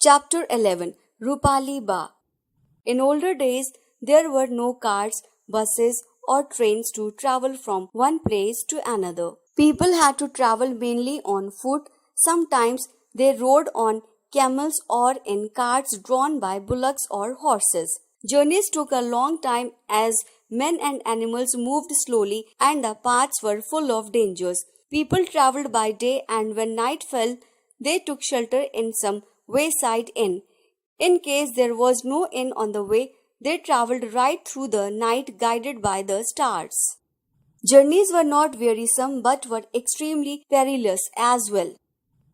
Chapter 11 Rupali Ba. In older days, there were no cars, buses, or trains to travel from one place to another. People had to travel mainly on foot. Sometimes they rode on camels or in carts drawn by bullocks or horses. Journeys took a long time as men and animals moved slowly and the paths were full of dangers. People traveled by day, and when night fell, they took shelter in some wayside inn. In case there was no inn on the way, they traveled right through the night guided by the stars. Journeys were not wearisome but were extremely perilous as well.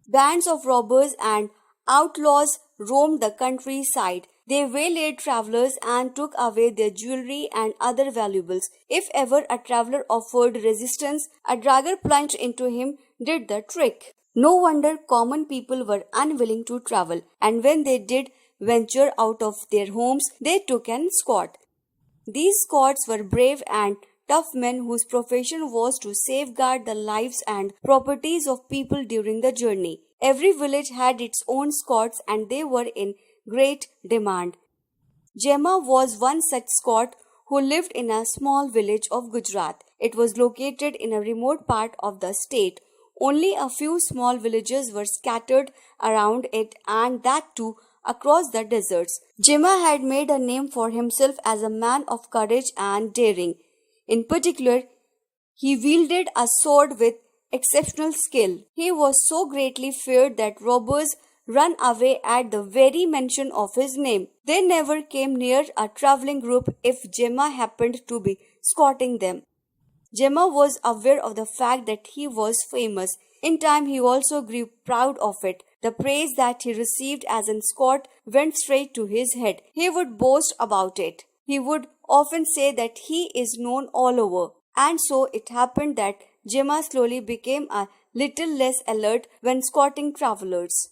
Bands of robbers and outlaws roamed the countryside. They waylaid travelers and took away their jewelry and other valuables. If ever a traveler offered resistance, a dragger plunged into him did the trick. No wonder common people were unwilling to travel, and when they did venture out of their homes, they took an escort. These Scots were brave and tough men whose profession was to safeguard the lives and properties of people during the journey. Every village had its own Scots and they were in great demand. Gemma was one such Scot who lived in a small village of Gujarat. It was located in a remote part of the state. Only a few small villages were scattered around it, and that too across the deserts. Gemma had made a name for himself as a man of courage and daring. In particular, he wielded a sword with exceptional skill. He was so greatly feared that robbers ran away at the very mention of his name. They never came near a traveling group if Gemma happened to be escorting them. Gemma was aware of the fact that he was famous. In time, he also grew proud of it. The praise that he received as an escort went straight to his head. He would boast about it. He would often say that he is known all over. And so it happened that Gemma slowly became a little less alert when escorting travelers.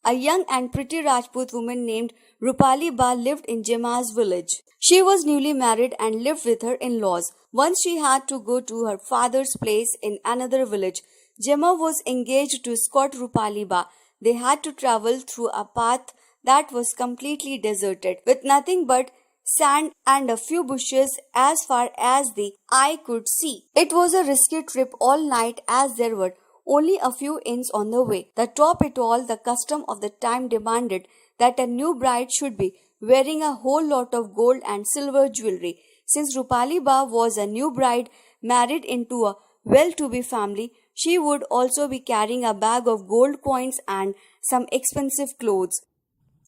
A young and pretty Rajput woman named Rupali Ba lived in Gemma's village. She was newly married and lived with her in-laws. Once she had to go to her father's place in another village. Gemma was engaged to escort Rupali Ba. They had to travel through a path that was completely deserted, with nothing but sand and a few bushes as far as the eye could see. It was a risky trip all night as there were only a few inns on the way. To top it all, the custom of the time demanded that a new bride should be wearing a whole lot of gold and silver jewelry. Since Rupali Ba was a new bride married into a well-to-be family, she would also be carrying a bag of gold coins and some expensive clothes.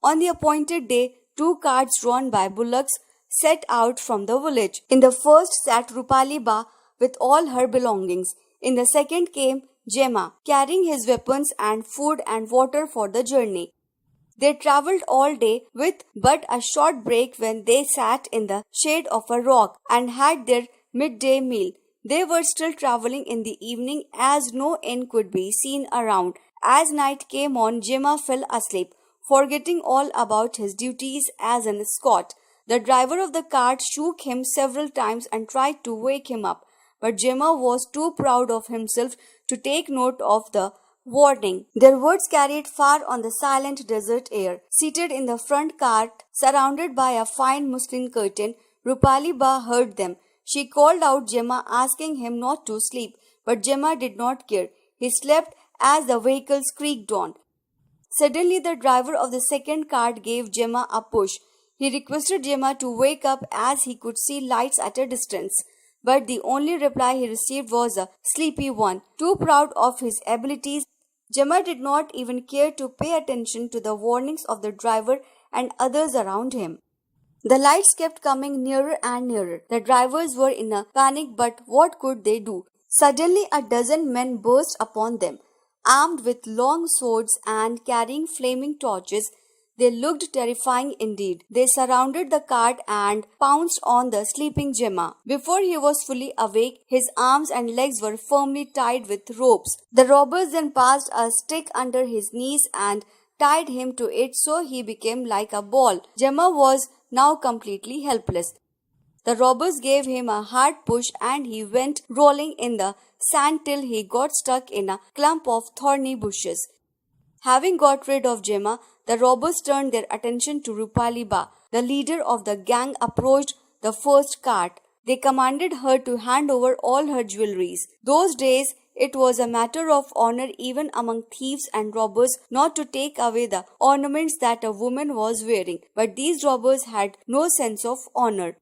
On the appointed day, 2 carts drawn by bullocks set out from the village. In the first sat Rupali Ba with all her belongings. In the second came Gemma, carrying his weapons and food and water for the journey. They travelled all day with but a short break when they sat in the shade of a rock and had their midday meal. They were still travelling in the evening as no inn could be seen around. As night came on, Gemma fell asleep, forgetting all about his duties as an escort. The driver of the cart shook him several times and tried to wake him up, but Gemma was too proud of himself to take note of the warning. Their words carried far on the silent desert air. Seated in the front cart, surrounded by a fine muslin curtain, Rupali Ba heard them. She called out Gemma, asking him not to sleep, but Gemma did not care. He slept as the vehicles creaked on. Suddenly, the driver of the second cart gave Gemma a push. He requested Gemma to wake up as he could see lights at a distance. But the only reply he received was a sleepy one. Too proud of his abilities, Gemma did not even care to pay attention to the warnings of the driver and others around him. The lights kept coming nearer and nearer. The drivers were in a panic, but what could they do? Suddenly, a dozen men burst upon them. Armed with long swords and carrying flaming torches, they looked terrifying indeed. They surrounded the cart and pounced on the sleeping Gemma. Before he was fully awake, his arms and legs were firmly tied with ropes. The robbers then passed a stick under his knees and tied him to it so he became like a ball. Gemma was now completely helpless. The robbers gave him a hard push and he went rolling in the sand till he got stuck in a clump of thorny bushes. Having got rid of Gemma, the robbers turned their attention to Rupali Ba. The leader of the gang approached the first cart. They commanded her to hand over all her jewelries. Those days, it was a matter of honor even among thieves and robbers not to take away the ornaments that a woman was wearing. But these robbers had no sense of honor.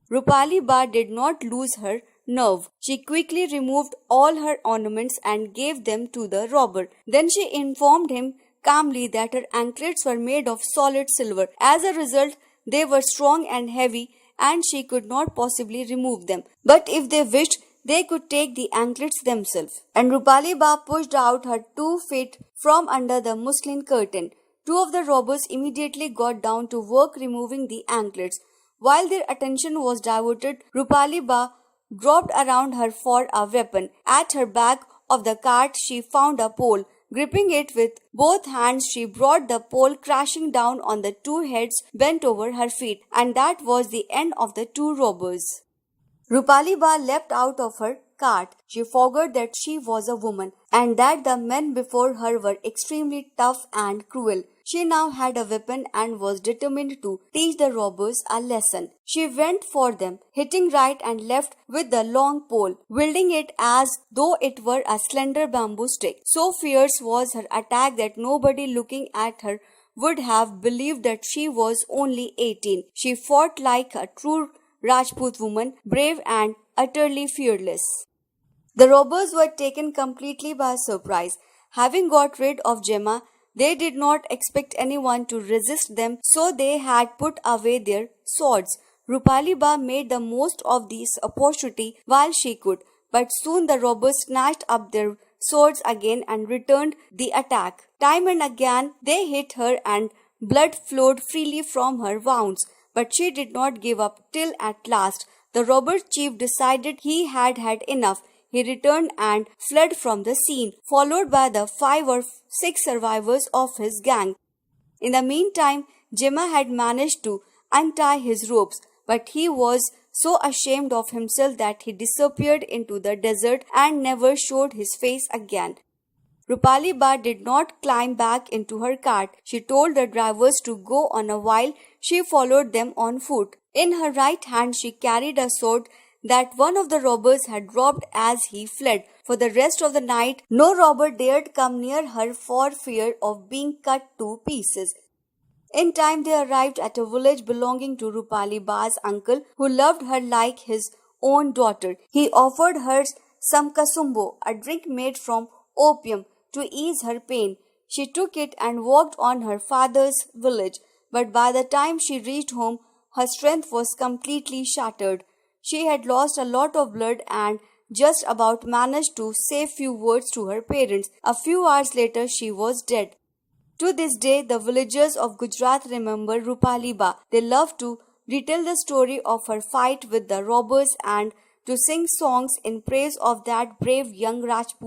Rupali Ba did not lose her nerve. She quickly removed all her ornaments and gave them to the robber. Then she informed him calmly that her anklets were made of solid silver. As a result, they were strong and heavy, and she could not possibly remove them. But if they wished, they could take the anklets themselves. And Rupali Ba pushed out her 2 feet from under the muslin curtain. 2 of the robbers immediately got down to work removing the anklets. While their attention was diverted, Rupali Ba groped around her for a weapon. At her back of the cart, she found a pole. Gripping it with both hands, she brought the pole crashing down on the 2 heads bent over her feet, and that was the end of the 2 robbers. Rupali Ba leapt out of her cart. She forgot that she was a woman and that the men before her were extremely tough and cruel. She now had a weapon and was determined to teach the robbers a lesson. She went for them, hitting right and left with the long pole, wielding it as though it were a slender bamboo stick. So fierce was her attack that nobody looking at her would have believed that she was only 18. She fought like a true Rajput woman, brave and utterly fearless. The robbers were taken completely by surprise. Having got rid of Gemma, they did not expect anyone to resist them, so they had put away their swords. Rupali Ba made the most of this opportunity while she could, but soon the robbers snatched up their swords again and returned the attack. Time and again they hit her and blood flowed freely from her wounds. But she did not give up till at last the robber chief decided he had had enough. He returned and fled from the scene, followed by the 5 or 6 survivors of his gang. In the meantime, Gemma had managed to untie his ropes, but he was so ashamed of himself that he disappeared into the desert and never showed his face again. Rupali Ba did not climb back into her cart. She told the drivers to go on a while she followed them on foot. In her right hand she carried a sword that one of the robbers had dropped as he fled. For the rest of the night, no robber dared come near her for fear of being cut to pieces. In time they arrived at a village belonging to Rupali Ba's uncle, who loved her like his own daughter. He offered her some kasumbo, a drink made from opium, to ease her pain. She took it and walked on her father's village, but by the time she reached home, her strength was completely shattered. She had lost a lot of blood and just about managed to say few words to her parents. A few hours later, she was dead. To this day, the villagers of Gujarat remember Rupali Ba. They love to retell the story of her fight with the robbers and to sing songs in praise of that brave young Rajput